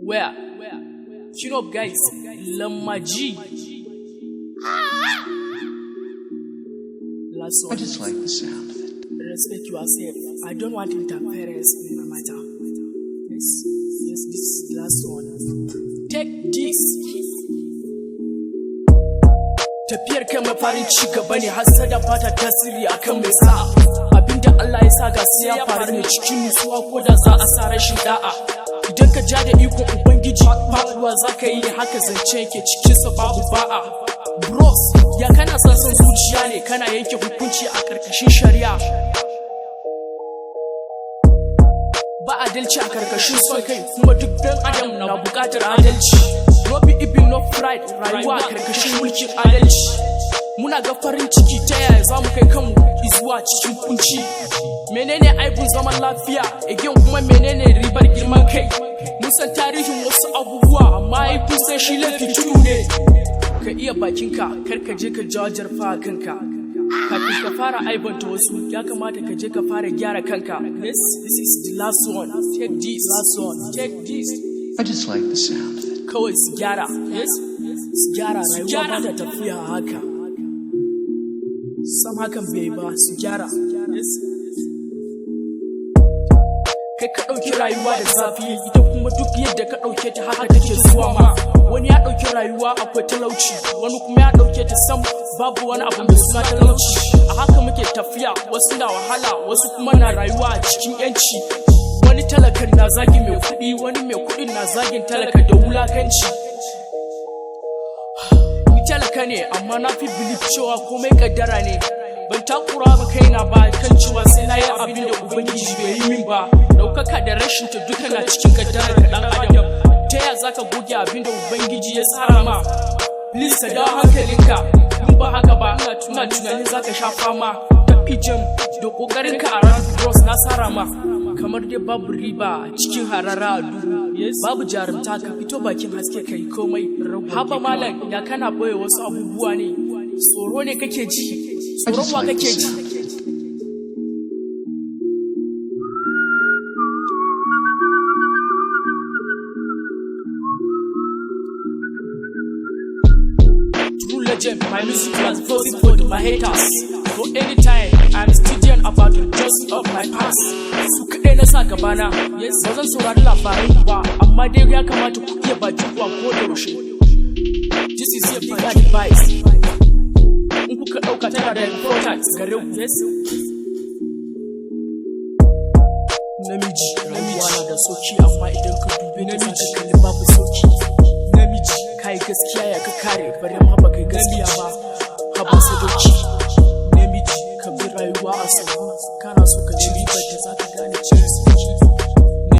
Where? Chin up, guys. Lamaji. I just like the sound of it. Respect yourself. I don't want interference in my matter. Yes, this is the last one. Take this. Tafiyar kai mafarin ci gaba ne, hasada ba ta tasiri akan mai sa'a. Abinda Allah ya sa gasi ya faru ne cikin nutsuwa ko da za a sa rashin da'a. Idan ka ja da ikon Ubangiji, faɗuwa za ka yi haka zance yake cikinsa babu ba'a. Bros, ya kana son zuciya ne, kana yanke hukunci a ƙarƙashin shari'a. Ba adalci a ƙarƙashin son kai, kuma duk ɗan adam na buƙatar adalci. No be even no pride, rayuwa a ƙarƙashin mulkin adalci. Muna ga farin ciki ta yaya za mu kai kanmu zuwa cikin kunci. Menene aibun zaman lafiya, again kuma menene ribar girman kai. Mun san tarihin wasu abubuwa, amma aibun sai shi laifin tudu ne. Ka iya bakinka, kar ka je ka jawo jarfa a kanka. Kafin ka fara aibanta wasu, ya kamata ka je ka fara gyara kanka. This is the last one. Take this. Last one. Take this. I just like the sound of it. Kawai su gyara. Yes? Su gyara, rayuwa ba ta tafiya haka. Sam hakan bai ba, su gyara. Yes? Kai ka ɗauki rayuwa da zafi, ita kuma duk yadda ka ɗauke ta haka take zuwa ma. Wani ya ɗauki rayuwa akwai talauci, wani kuma ya ɗauke ta sam babu wani abu mai suna talauci. A haka muke tafiya, wasu na wahala, wasu kuma na rayuwa a cikin yanci. Wani talakan na zagin mai kuɗi, wani mai kuɗin na zagin talaka da wulakanci. Ni talaka ne, amma na fi bilif cewa komai kaddara ne. Ban takura ba kaina ba kan cewa sai na yi abin da Ubangiji bai yi min ba. Ɗaukaka da rashin ta duka na cikin kaddarar ka ɗan adam. Ta yaya za ka goge abin da Ubangiji ya tsara ma? Please ka dawo hankalinka, in ba haka ba ina tunanin za ka sha fama. Ta ijan da ƙoƙarinka a ran Bros na tsara ma. Kamar dai babu riba cikin harara a duhu. Babu jarumta ka fito bakin haske kai komai. Haba malam, ya kana ɓoye wasu abubuwa ne. Tsoro ne kake ji. Tsoron wa kake ji? True legend, my music was voted for my haters. For any time, I'm studying about the justice of my past. Su kaɗai na sa gabana, yes, ba zan saurari labarai ba, amma dai ya kamata ku iya baki kuwa ko da yaushe. This is a big advice. In kuka ɗauka tana da important gare ku, yes. Namiji na da soki, amma idan ka dube ta za ka kalli babu soki. Namiji kai gaskiya ya ka kare, bari ma ba kai gaskiya ba, haba sadoki. Namiji ka bi rayuwa a sauwa, kana so ka